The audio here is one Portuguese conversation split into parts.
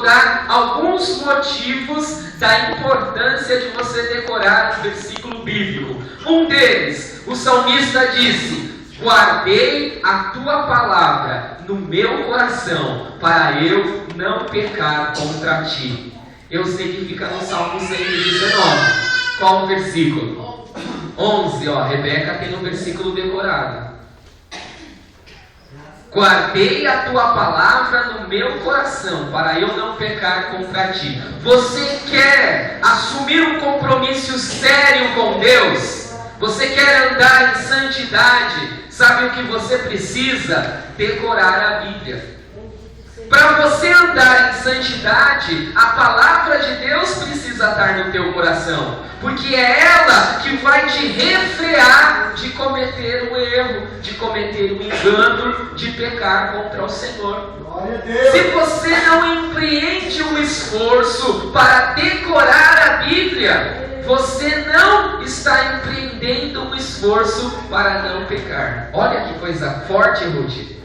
dar alguns motivos da importância de você decorar um versículo bíblico. Um deles, o salmista disse: guardei a tua palavra no meu coração, para eu não pecar contra ti. Eu sei que fica no Salmo 119. Qual o versículo? 11, Rebeca tem um versículo decorado. Guardei a tua palavra no meu coração, para eu não pecar contra ti. Você quer assumir um compromisso sério com Deus? Você quer andar em santidade? Sabe o que você precisa? Decorar a Bíblia. Para você andar em santidade, a palavra de Deus precisa estar no teu coração, porque é ela que vai te refrear de cometer um erro, de cometer um engano, de pecar contra o Senhor. Se você não empreende um esforço para decorar a Bíblia, você não está empreendendo um esforço para não pecar. Olha que coisa forte, Ruth.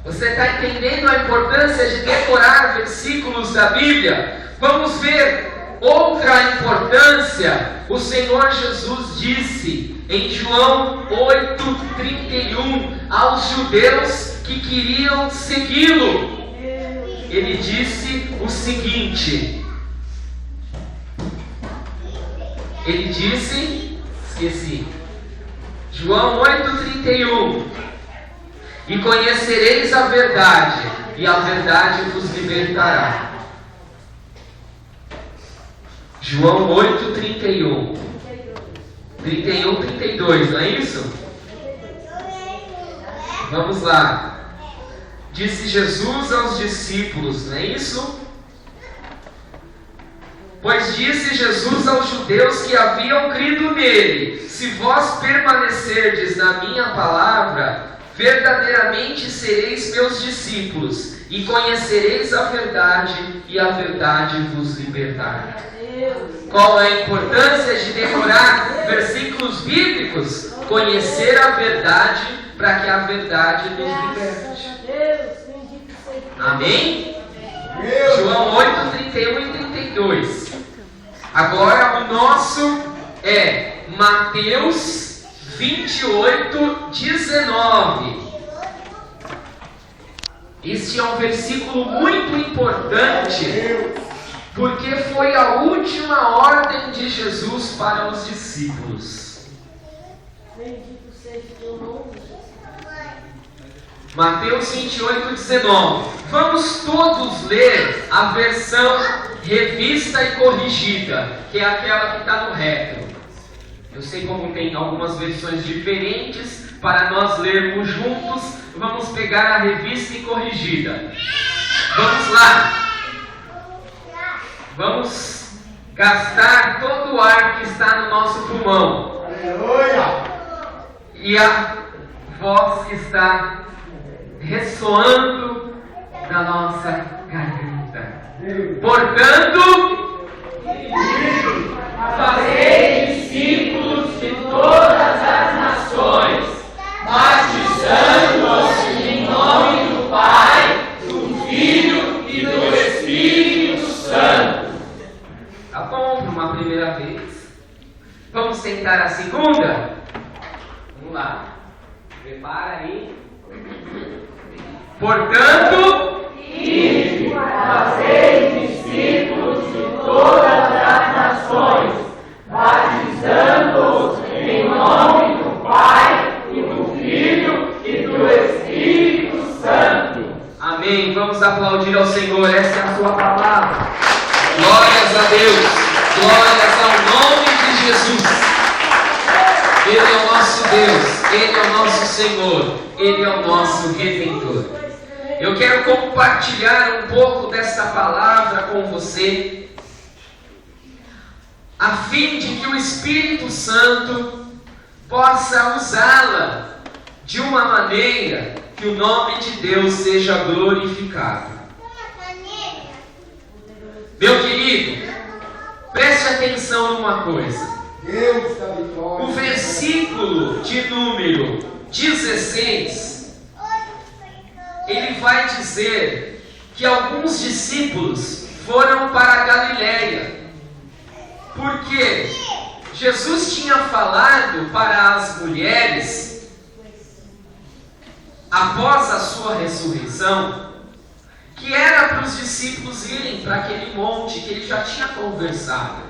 Você está entendendo a importância de decorar versículos da Bíblia? Vamos ver outra importância. O Senhor Jesus disse em João 8,31 aos judeus que queriam segui-lo. Ele disse o seguinte. Ele disse, João 8,31: e conhecereis a verdade, e a verdade vos libertará. João 8,31. 31, 32, não é isso? Vamos lá. Disse Jesus aos discípulos, não é isso? Pois disse Jesus aos judeus que haviam crido nele: se vós permanecerdes na minha palavra, verdadeiramente sereis meus discípulos, e conhecereis a verdade, e a verdade vos libertará. Qual é a importância de decorar versículos bíblicos? Conhecer a verdade, para que a verdade nos liberte. Amém? João 8, 31 e 32. Agora o nosso é Mateus 28, 19. Este é um versículo muito importante, porque foi a última ordem de Jesus para os discípulos. Mateus 28, 19. Vamos todos ler a versão revista e corrigida, que é aquela que está no retro. Eu sei como tem algumas versões diferentes, para nós lermos juntos, vamos pegar a revista e corrigida. Vamos lá. Vamos gastar todo o ar que está no nosso pulmão. Aleluia! E a voz que está ressoando na nossa garganta. Portanto, fazei discípulos de todas as nações, batizando-os em nome do Pai, do Filho e do Espírito Santo. Tá bom, para uma primeira vez. Vamos tentar a segunda? Vamos lá. Prepara aí. Portanto, fazei discípulos de todas as nações, batizando-os em nome do Pai e do Filho e do Espírito Santo. Amém. Vamos aplaudir ao Senhor. Essa é a sua palavra. Glórias a Deus. Glórias ao nome de Jesus. Ele é o nosso Deus. Ele é o nosso Senhor. Ele é o nosso Redentor. Eu quero compartilhar um pouco dessa palavra com você, a fim de que o Espírito Santo possa usá-la de uma maneira que o nome de Deus seja glorificado. Meu querido, preste atenção numa coisa. O versículo de número 16 ele vai dizer que alguns discípulos foram para a Galileia, porque Jesus tinha falado para as mulheres, após a sua ressurreição, que era para os discípulos irem para aquele monte que ele já tinha conversado.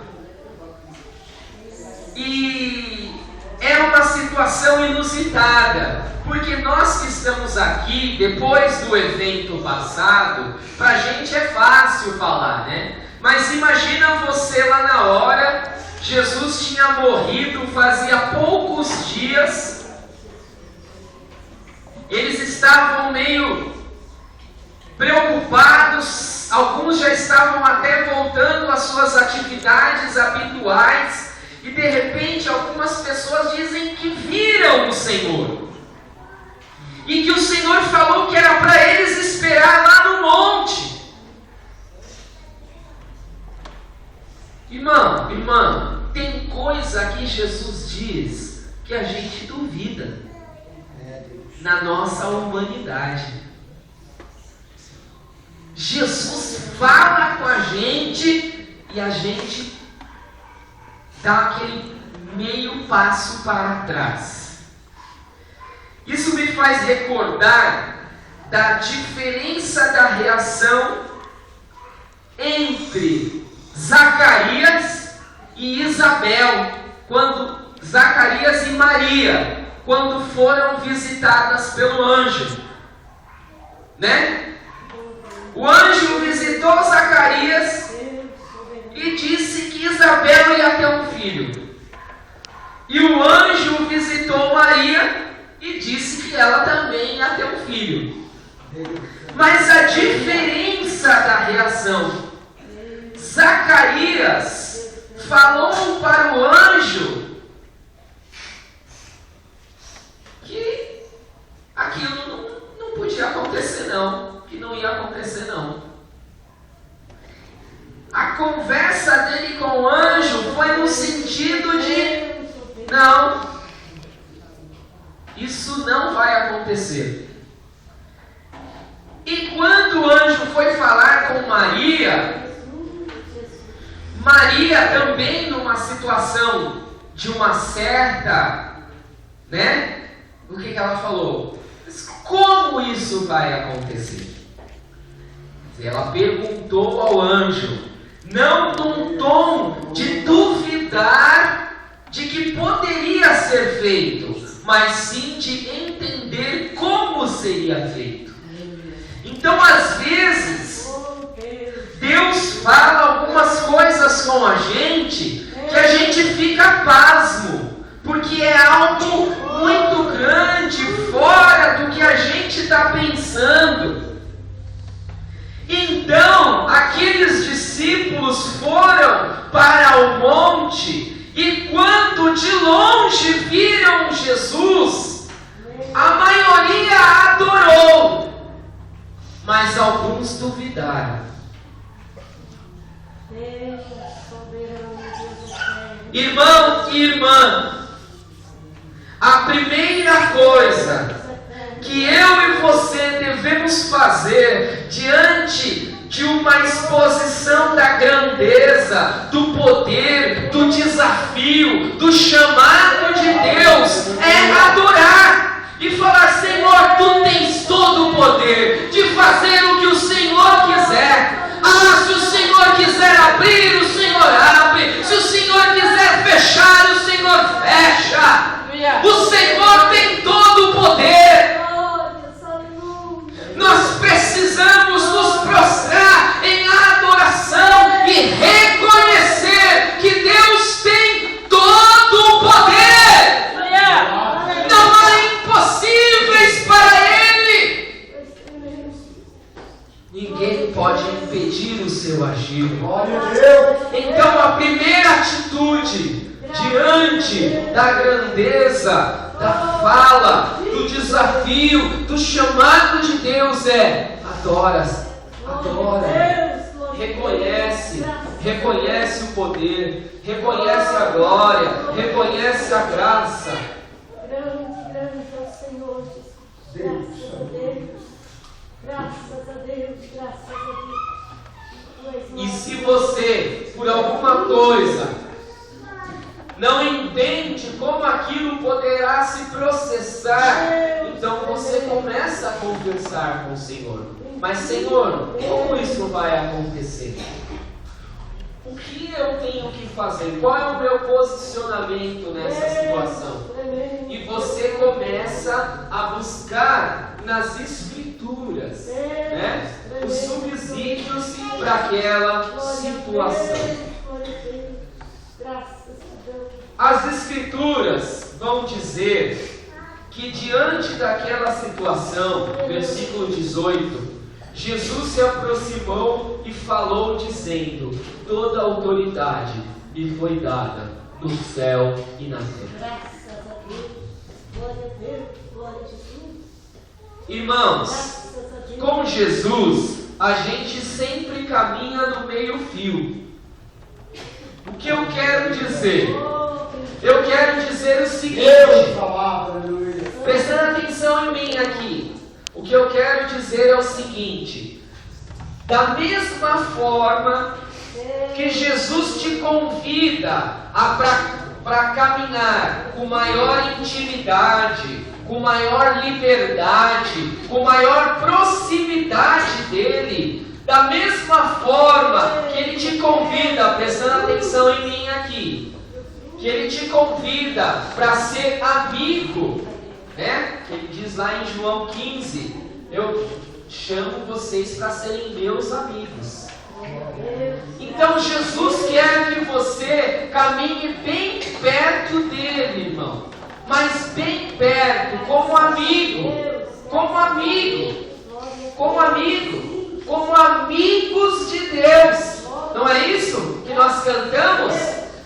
E é uma situação inusitada, porque nós que estamos aqui, depois do evento passado, para a gente é fácil falar, né? Mas imagina você lá na hora, Jesus tinha morrido fazia poucos dias, eles estavam meio preocupados, alguns já estavam até voltando às suas atividades habituais, e de repente algumas pessoas dizem que viram o Senhor, e que o Senhor falou que era para eles esperar lá no monte. Irmão, irmã, tem coisa que Jesus diz que a gente duvida na nossa humanidade. Jesus fala com a gente e a gente dá aquele meio passo para trás. Isso me faz recordar da diferença da reação entre Zacarias e Isabel, Zacarias e Maria, quando foram visitadas pelo anjo, né? O anjo visitou Zacarias e disse que Isabel ia ter um filho. E o anjo visitou Maria e disse que ela também ia ter um filho. Mas a diferença da reação, Zacarias falou para o anjo que aquilo não podia acontecer não, que não ia acontecer não. A conversa dele com o anjo foi no sentido de: não, isso não vai acontecer. E quando o anjo foi falar com Maria, Maria também numa situação de uma certa, né? O que ela falou? Mas como isso vai acontecer? Ela perguntou ao anjo, não num tom de duvidar de que poderia ser feito, mas sim de entender como seria feito. Então, às vezes, Deus fala algumas coisas com a gente que a gente fica pasmo, porque é algo muito grande, fora do que a gente está pensando. Então, aqueles discípulos foram para o monte e quando de longe viram Jesus, a maioria adorou, mas alguns duvidaram. Irmão e irmã, a primeira coisa que eu e você devemos fazer diante de uma exposição da grandeza, do poder, do desafio, do chamado de Deus é adorar e falar: Senhor, Tu tens todo o poder de fazer o que o Senhor quiser. Se o Senhor quiser abrir, o Senhor abre. Se o Senhor quiser fechar, o Senhor fecha. O Senhor tem todo o poder. Nós precisamos nos prostrar em adoração e reconhecer que Deus tem todo o poder. Não há impossíveis para Ele. Ninguém pode impedir o seu agir. Então a primeira atitude diante da grandeza, da fala, do desafio, do chamado de Deus é: adora, reconhece o poder, reconhece a glória, reconhece a graça. E se você, por alguma coisa, não entende como aquilo poderá se processar, então você começa a conversar com o Senhor. Mas, Senhor, como isso vai acontecer? O que eu tenho que fazer? Qual é o meu posicionamento nessa situação? E você começa a buscar nas Escrituras, né, os subsídios para aquela situação. As Escrituras vão dizer que diante daquela situação, versículo 18, Jesus se aproximou e falou dizendo: toda a autoridade me foi dada no céu e na terra. Graças a Deus, glória a Deus, glória a Jesus. Irmãos, com Jesus, a gente sempre caminha no meio fio. O que eu quero dizer? Eu quero dizer o seguinte, prestando atenção em mim aqui. O que eu quero dizer é o seguinte: da mesma forma que Jesus te convida para caminhar com maior intimidade, com maior liberdade, com maior proximidade dele, da mesma forma que ele te convida, prestando atenção em mim aqui, que ele te convida para ser amigo, né? Ele diz lá em João 15: eu chamo vocês para serem meus amigos. Então Jesus quer que você caminhe bem perto dele, irmão, mas bem perto, como amigo, como amigo, como amigo, como amigos de Deus. Não é isso que nós cantamos?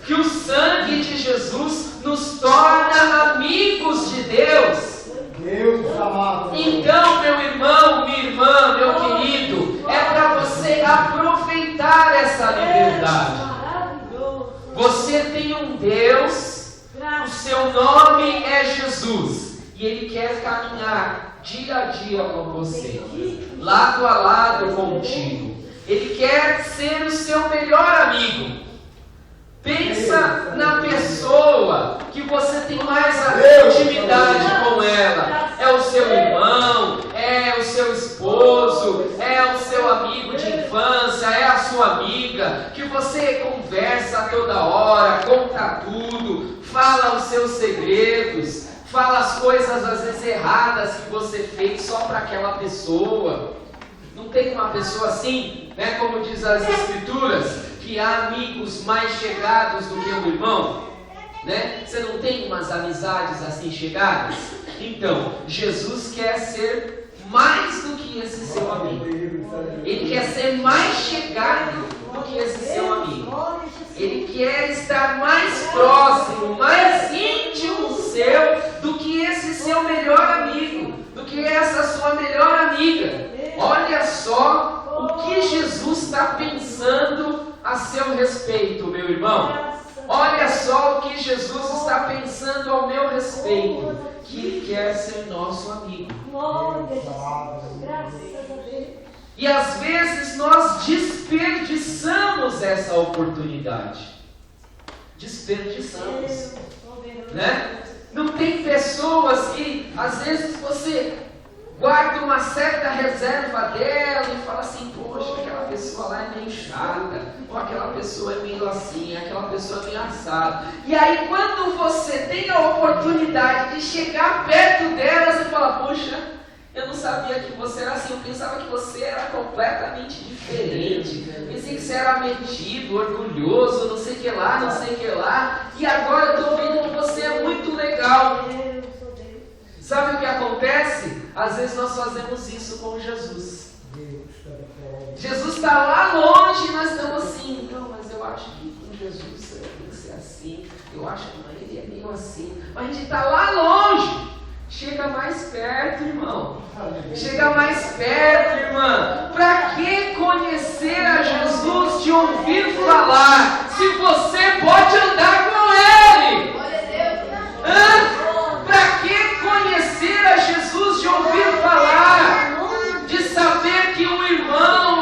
Que o sangue de Jesus nos torna amigos de Deus. Então, meu irmão, minha irmã, meu querido, é para você aproveitar essa liberdade. Você tem um Deus, o seu nome é Jesus, e Ele quer caminhar dia a dia com você, lado a lado contigo. Ele quer ser o seu melhor amigo. Pensa na pessoa que você tem mais intimidade com ela. É o seu irmão, é o seu esposo, é o seu amigo de infância, é a sua amiga, que você conversa toda hora, conta tudo, fala os seus segredos, fala as coisas às vezes erradas que você fez só para aquela pessoa. Não tem uma pessoa assim, né, como diz as Escrituras, que há amigos mais chegados do que um irmão, né? Você não tem umas amizades assim chegadas? Então, Jesus quer ser mais do que esse seu amigo. Ele quer ser mais chegado do que esse seu amigo. Ele quer estar mais próximo, mais íntimo seu do que esse seu melhor amigo, do que essa sua melhor amiga. Olha só o que Jesus está pensando a seu respeito, meu irmão. Olha só o que Jesus está pensando ao meu respeito, que Ele quer ser nosso amigo. E às vezes nós desperdiçamos essa oportunidade. Desperdiçamos, né? Não tem pessoas que às vezes você guarda uma certa reserva dela e fala assim: poxa, aquela pessoa lá é meio chata, ou aquela pessoa é meio assim, aquela pessoa é meio assada. E aí quando você tem a oportunidade de chegar perto dela, você fala: poxa, eu não sabia que você era assim, eu pensava que você era completamente diferente, pensei que você era metido, orgulhoso, não sei o que lá, não sei o que lá, e agora eu estou vendo que você é muito legal. Sabe o que acontece? Às vezes nós fazemos isso com Jesus. Jesus está lá longe e nós estamos assim: não, mas eu acho que com Jesus tem que ser assim, eu acho que ele é meio assim. Mas a gente está lá longe. Chega mais perto, irmão. Chega mais perto, irmã. Para que conhecer a Jesus de ouvir falar, se você pode andar com Ele? Para que conhecer a Jesus de ouvir falar, de saber que um irmão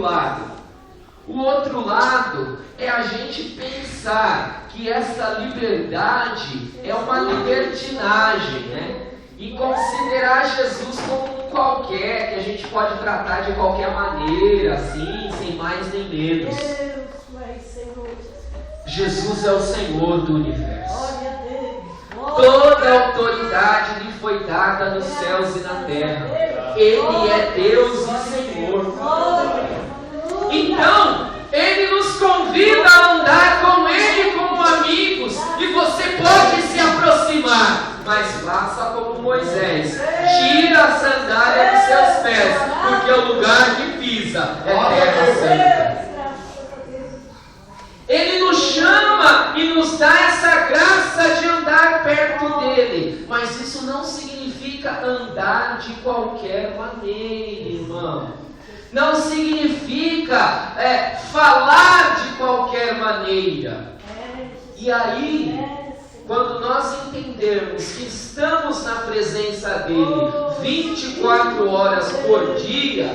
lado. O outro lado é a gente pensar que essa liberdade é uma libertinagem, né? E considerar Jesus como um qualquer, que a gente pode tratar de qualquer maneira, assim, sem mais nem menos. Jesus é o Senhor do universo. Toda a autoridade lhe foi dada nos céus e na terra. Ele é Deus e Senhor. Então, Ele nos convida a andar com Ele como amigos. E você pode se aproximar, mas faça como Moisés. Tira a sandália dos seus pés, porque o lugar que pisa é terra santa. Ele nos chama e nos dá essa graça de andar perto dele. Mas isso não significa andar de qualquer maneira, irmão. Não significa falar de qualquer maneira. E aí, quando nós entendermos que estamos na presença dele 24 horas por dia,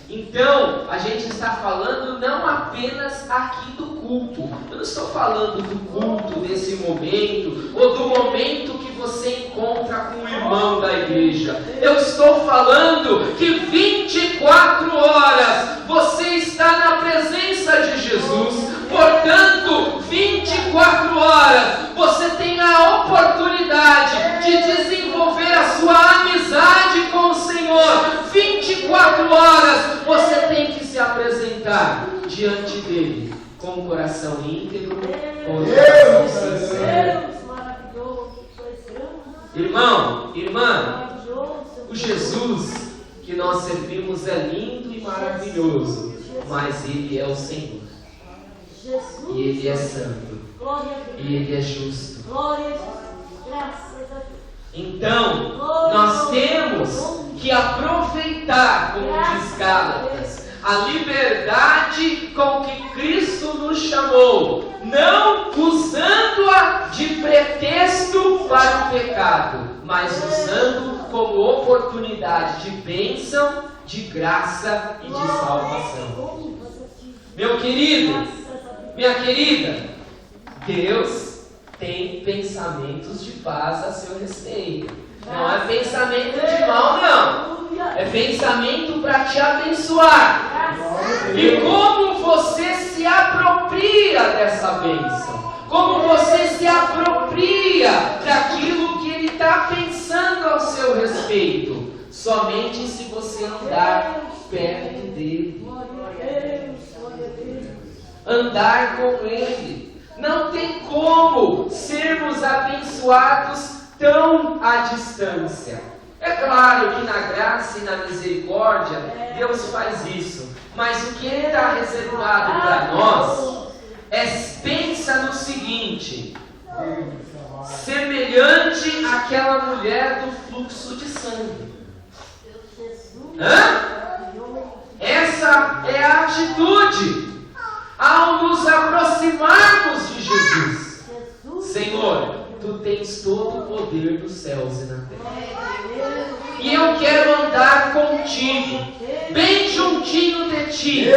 então a gente está falando não apenas aqui do culto. Eu não estou falando do culto desse momento, ou do momento que você encontra com o irmão da igreja. Eu estou falando que 24 horas você está na presença de Jesus. Portanto, 24 horas você tem a oportunidade de desenvolver a sua amizade com o Senhor. 24 horas você tem que se apresentar diante dele com o coração íntegro, com o coração sincero. Irmão, irmã, o Jesus que nós servimos é lindo e maravilhoso, mas Ele é o Senhor. E Ele é santo. E Ele é justo. Então, nós temos que aproveitar, como diz Gálatas, a liberdade com que Cristo nos chamou, não usando-a de pretexto para o pecado, mas usando como oportunidade de bênção, de graça e de salvação. Meu querido, minha querida, Deus tem pensamentos de paz a seu respeito. Não é pensamento de mal, não. É pensamento para te abençoar. E como você se apropria dessa bênção? Como você se apropria daquilo que Ele está pensando ao seu respeito? Somente se você andar perto dele. Andar com Ele. Não tem como sermos abençoados tão à distância. É claro que na graça e na misericórdia Deus faz isso, mas o que Ele está reservado para nós pensa no seguinte: semelhante àquela mulher do fluxo de sangue. Essa é a atitude ao nos aproximarmos de Jesus. Senhor, Tu tens todo o poder dos céus e na terra. E eu quero andar contigo, bem juntinho de ti.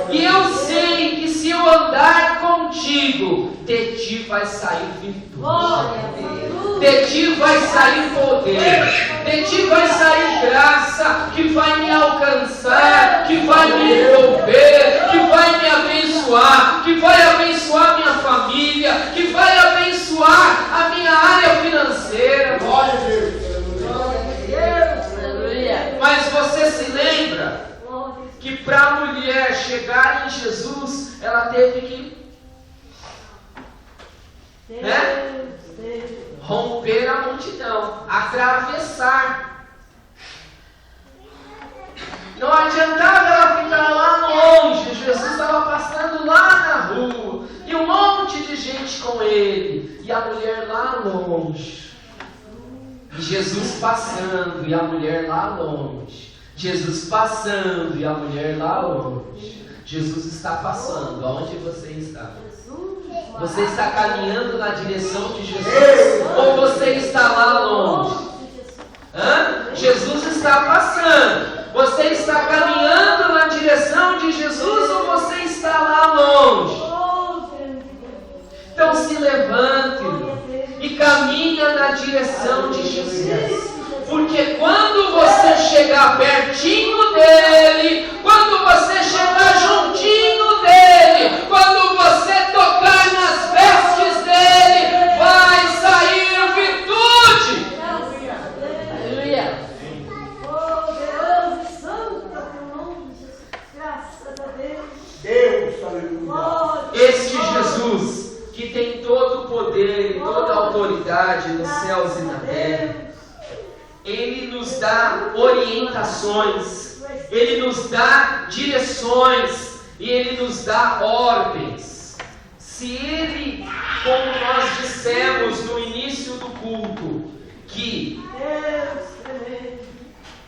E eu sei que se eu andar contigo, de ti vai sair virtude. De ti vai sair poder. De ti vai sair graça que vai me alcançar, que vai me envolver, que vai me abençoar, que vai abençoar minha família, que vai abençoar a minha área financeira. Glória a Deus. Mas você se lembra que para a mulher chegar em Jesus, ela teve que romper a multidão, atravessar. Não adiantava ela ficar lá longe. Jesus estava passando lá na rua e um monte de gente com ele, e a mulher lá longe. E Jesus passando e a mulher lá longe. Jesus passando e a mulher lá longe. Jesus está passando. Aonde você está? Você está caminhando na direção de Jesus? Ou você está lá longe? Jesus está passando. Você está caminhando na direção direção de Jesus ou você está lá longe? Então se levante e caminha na direção de Jesus. Porque quando você chegar pertinho dele, quando você chegar juntinho dele, quando você tocar nas vestes dele, vai sair virtude. Aleluia. Deus, aleluia. Este Jesus que tem todo o poder e toda a autoridade nos céus e na terra, Ele nos dá orientações, Ele nos dá direções e Ele nos dá ordens. Se Ele, como nós dissemos no início do culto, que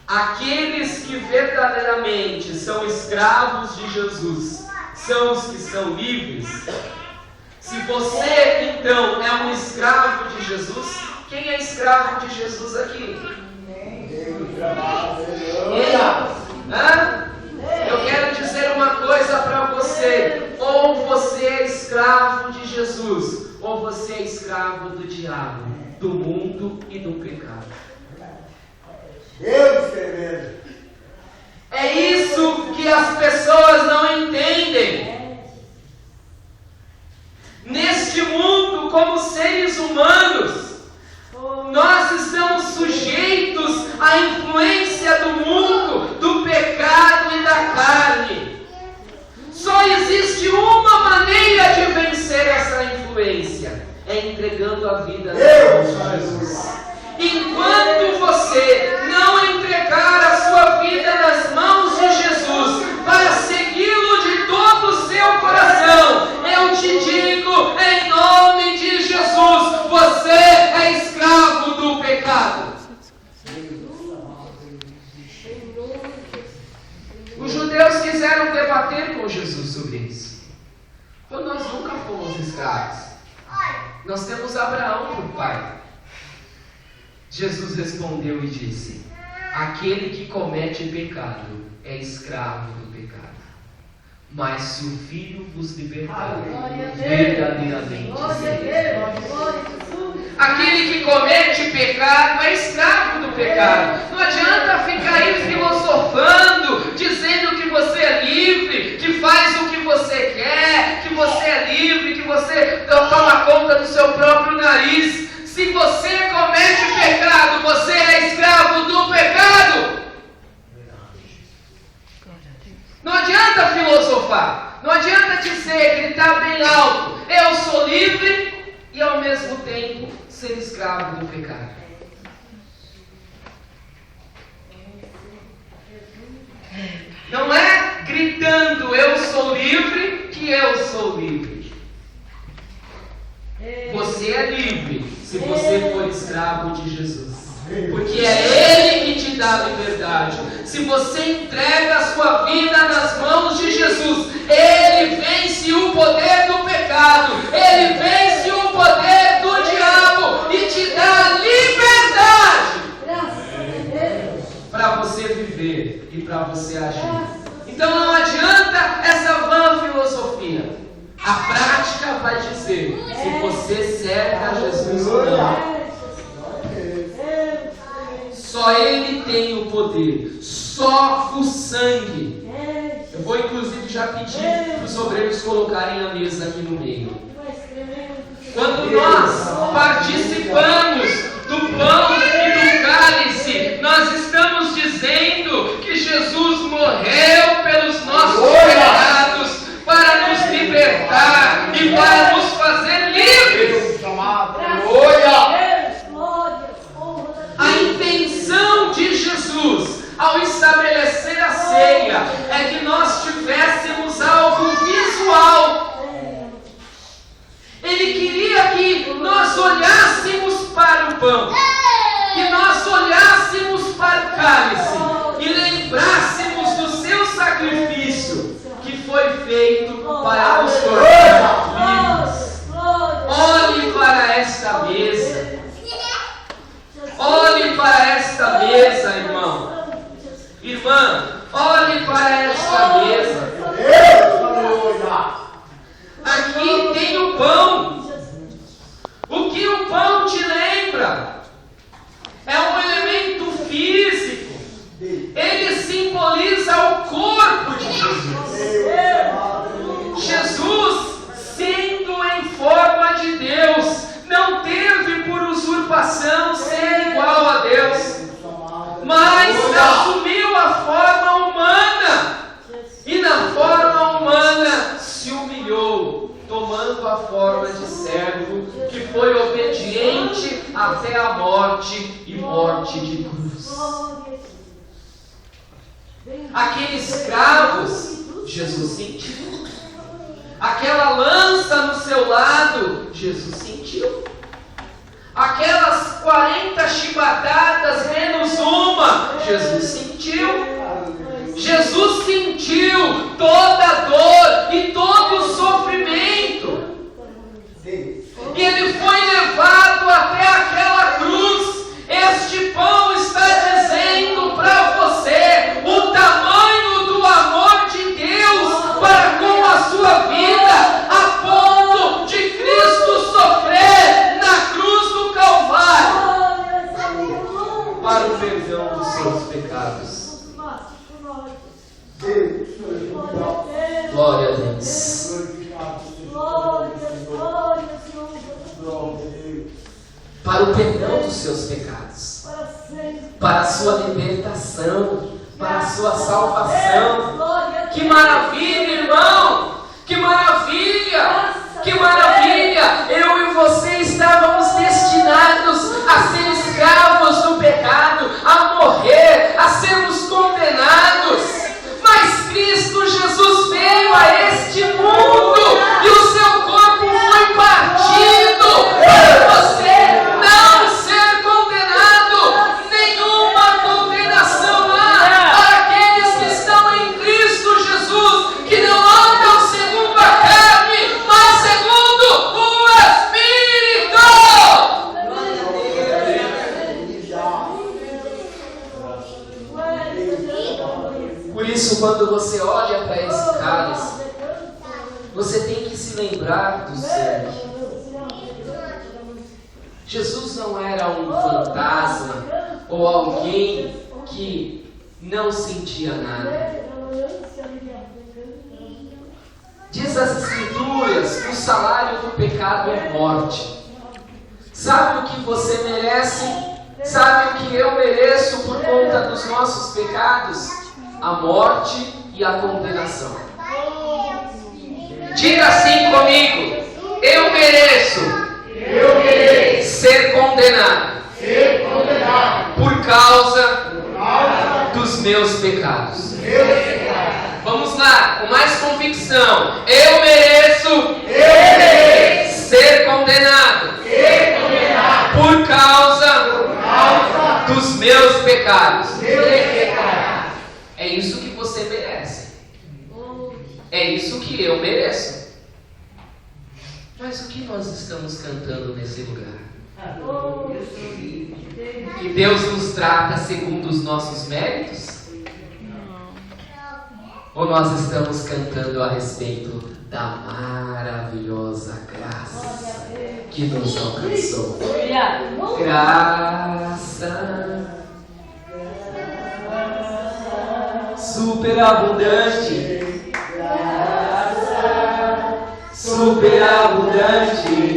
aqueles que verdadeiramente são escravos de Jesus são os que são livres. Se você então é um escravo de Jesus, quem é escravo de Jesus aqui? Eu quero dizer uma coisa para você: ou você é escravo de Jesus, ou você é escravo do diabo, do mundo e do pecado. É isso que as pessoas não entendem. Neste mundo, como seres humanos, nós estamos sujeitos à influência do mundo, do pecado e da carne. Só existe uma maneira de vencer essa influência: é entregando a vida nas mãos de Jesus. Enquanto você não entregar a sua vida nas mãos de Jesus, para segui-lo de todo o seu coração, eu te digo, em nome de Jesus, você é escravo do pecado. Os judeus quiseram debater com Jesus sobre isso. Então nós nunca fomos escravos. Nós temos Abraão por pai. Jesus respondeu e disse: aquele que comete pecado é escravo do pecado. Mas se o Filho vos libertar, verdadeiramente sereis. Aquele que comete pecado é escravo do pecado. Não adianta ficar aí filosofando, dizendo que você é livre, que faz o que você quer, que você é livre, que você toma conta do seu próprio nariz. Se você comete pecado, você é escravo do pecado. Não adianta filosofar, não adianta dizer, gritar bem alto: eu sou livre, e ao mesmo tempo ser escravo do pecado. Não é gritando eu sou livre que eu sou livre. Você é livre se você for escravo de Jesus, porque é Ele que te dá liberdade. Se você entrega a sua vida nas mãos de Jesus, Ele vence o poder do pecado, Ele vence o poder do diabo e te dá liberdade para você viver e para você agir. Então não adianta essa vã filosofia. A prática vai dizer se você serve a Jesus ou não. Só Ele tem o poder, só o sangue. Eu vou inclusive já pedir para os obreiros colocarem a mesa aqui no meio. Quando nós participamos do pão e do cálice, nós estamos dizendo que Jesus morreu pelos nossos pecados, para nos libertar e para nos fazer livres. A intenção de Jesus ao estabelecer a ceia é que nós tivéssemos algo visual. Ele queria que nós olhássemos para o pão, que nós olhássemos para o cálice e lembrássemos do seu sacrifício que foi feito para nos tornar livres. Olhe para esta mesa. Olhe para esta mesa, irmão. Irmã, olhe para esta mesa. lembra? É um elemento físico. Ele simboliza o corpo de Jesus. Jesus, sendo em forma de Deus, não teve por usurpação ser igual a Deus, mas assumiu a forma humana. E na forma humana se humilhou, tomando a forma de servo, que foi obediente até a morte e morte de cruz. Aqueles cravos, Jesus sentiu. Aquela lança no seu lado, Jesus sentiu. Aquelas 40 chibatadas menos uma, Jesus sentiu. Jesus sentiu toda a dor e todo o sofrimento. E ele foi levado até aquela cruz. Este pão está dizendo para você o tamanho do amor de Deus para com a sua vida, a ponto de Cristo sofrer na cruz do Calvário para o perdão dos seus pecados. Glória a Deus. Para o perdão dos seus pecados, para a sua libertação, para a sua salvação. Que maravilha, irmão! Que maravilha! Que maravilha! Eu e você estávamos destinados a ser escravos do pecado, a morrer, a sermos condenados. Mas Cristo Jesus veio a este mundo e o seu corpo foi partido para você não ser condenado. Nenhuma condenação há para aqueles que estão em Cristo Jesus, que não andam segundo a carne, mas segundo o Espírito. Por isso, quando você olha para esse cálice, você tem que se lembrar do sangue. Jesus não era um fantasma ou alguém que não sentia nada. Diz as Escrituras que o salário do pecado é morte. Sabe o que você merece? Sabe o que eu mereço por conta dos nossos pecados? A morte e a condenação. Diga assim comigo: eu mereço ser condenado por causa dos meus pecados. Vamos lá, com mais convicção. Eu mereço ser condenado por causa dos meus pecados. É isso que você merece. É isso que eu mereço. Mas o que nós estamos cantando nesse lugar? Que Deus nos trata segundo os nossos méritos? Ou nós estamos cantando a respeito da maravilhosa graça que nos alcançou? Graça superabundante, superabundante.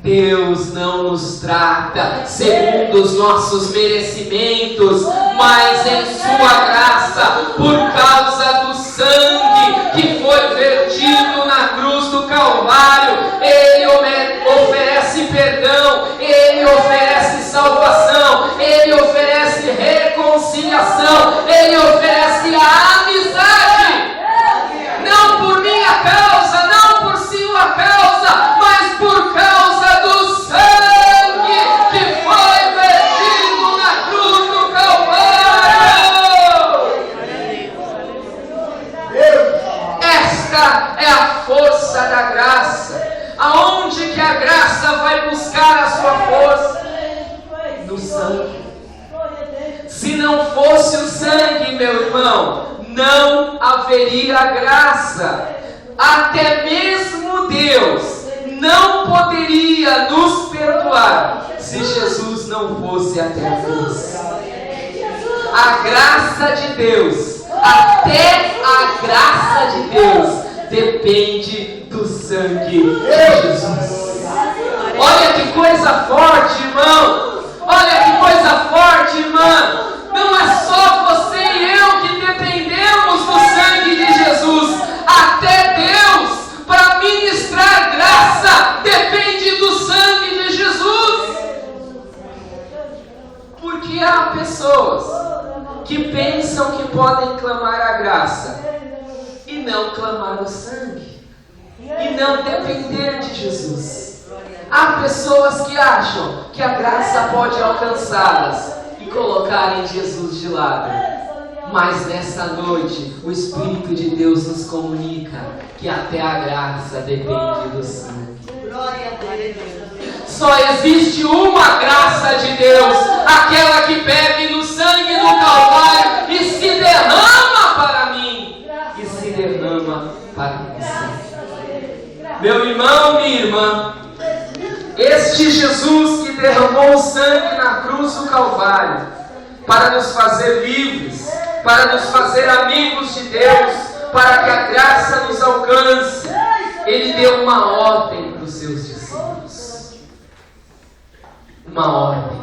Deus não nos trata segundo os nossos merecimentos, mas em sua graça, por causa do sangue que foi vertido na cruz do Calvário. Ele oferece perdão, Ele oferece salvação, Ele oferece reconciliação, Ele oferece a amizade. Não por minha causa, não por sua causa, mas por causa do sangue que foi vertido na cruz do Calvário. Esta é a força da graça. Aonde que a graça vai buscar a sua força? No sangue. Se não fosse o sangue, meu irmão, não haveria graça. Até mesmo Deus não poderia nos perdoar se Jesus não fosse até a cruz. A graça de Deus, até a graça de Deus, depende do sangue de Jesus. Olha que coisa forte, irmão! Olha que coisa forte, irmã! Não é só você e eu que dependemos do sangue de Jesus. Até Deus, para ministrar graça, depende do sangue de Jesus. Porque há pessoas que pensam que podem clamar a graça e não clamar o sangue, e não depender de Jesus. Há pessoas que acham que a graça pode alcançá-las e colocarem Jesus de lado. Mas nessa noite, o Espírito de Deus nos comunica que até a graça depende do sangue. Só existe uma graça de Deus, aquela que bebe no sangue do Calvário e se derrama para mim, e se derrama para você. Meu irmão, minha irmã, este Jesus que derramou o sangue na cruz do Calvário para nos fazer livres, para nos fazer amigos de Deus, para que a graça nos alcance, Ele deu uma ordem para os seus discípulos. Uma ordem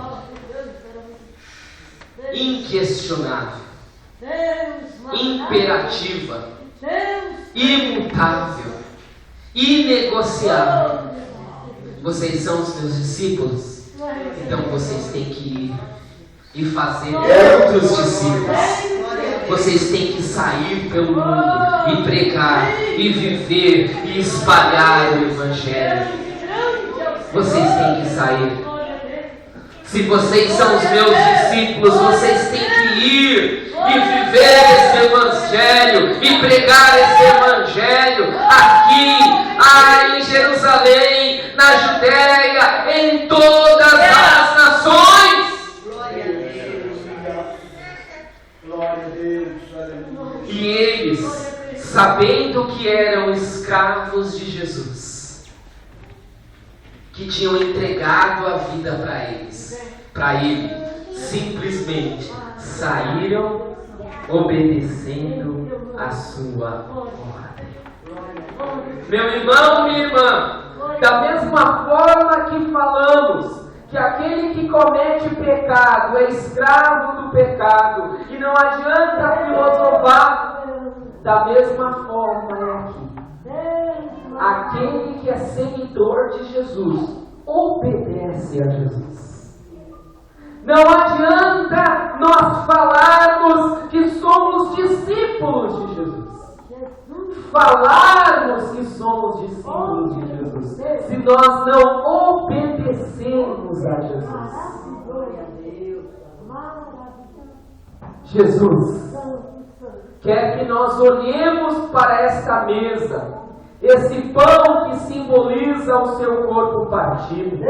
inquestionável, imperativa, imutável, inegociável. Vocês são os meus discípulos, então vocês têm que ir e fazer outros discípulos. Vocês têm que sair pelo mundo e pregar, e viver, e espalhar o Evangelho. Vocês têm que sair. Se vocês são os meus discípulos, vocês têm que ir e viver esse Evangelho, e pregar esse Evangelho aqui, em Jerusalém, na Judéia, em todas as nações. E eles, sabendo que eram escravos de Jesus, que tinham entregado a vida para ele, simplesmente saíram obedecendo a sua ordem. Meu irmão, minha irmã, da mesma forma que falamos que aquele que comete pecado é escravo do pecado, e não adianta filosofar, da mesma forma é aqui. Aquele que é seguidor de Jesus obedece a Jesus. Não adianta nós falarmos que somos discípulos de Jesus, falarmos que somos discípulos de Jesus, se nós não obedecemos a Jesus. Jesus quer que nós olhemos para esta mesa, esse pão que simboliza o seu corpo partido,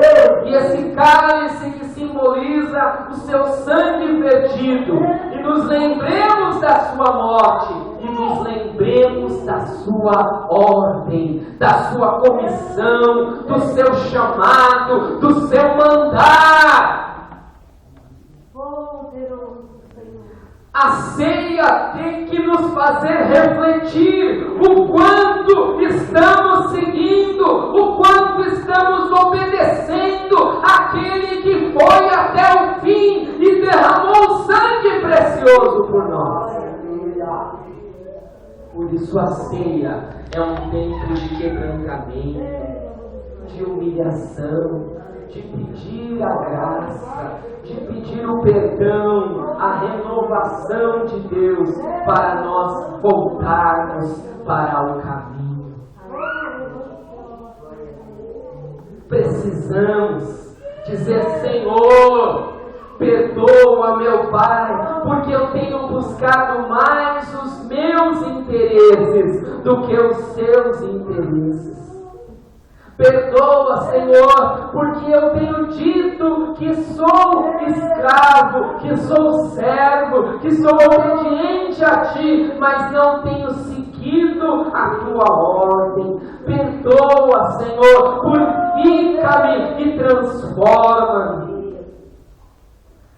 e esse cálice que simboliza o seu sangue vertido, e nos lembremos da sua morte, e nos lembremos da sua ordem, da sua comissão, do seu chamado, do seu mandar. A ceia tem que nos fazer refletir o quanto estamos seguindo, o quanto estamos obedecendo aquele que foi até o fim e derramou sangue precioso por nós. Por isso a ceia é um tempo de quebrantamento, de humilhação, de pedir a graça, de pedir o perdão, a renovação de Deus para nós voltarmos para o caminho. Precisamos dizer: Senhor, perdoa, meu Pai, porque eu tenho buscado mais os meus interesses do que os seus interesses. Perdoa, Senhor, porque eu tenho dito que sou escravo, que sou servo, que sou obediente a Ti, mas não tenho seguido seguido a tua ordem. Perdoa, Senhor, purifica-me e transforma-me.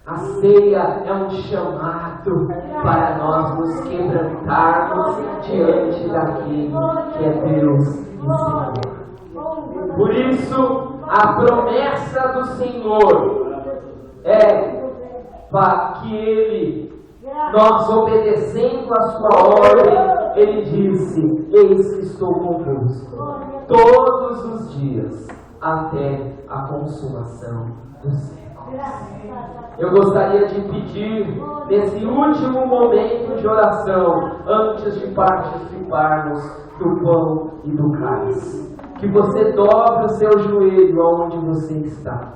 A ceia é um chamado para nós nos quebrantarmos diante daquele que é Deus e Senhor. Por isso, a promessa do Senhor é para que Ele, nós obedecendo a sua ordem, Ele disse: eis que estou convosco todos os dias até a consumação dos séculos. Eu gostaria de pedir, nesse último momento de oração, antes de participarmos do pão e do cálice, que você dobre o seu joelho aonde você está.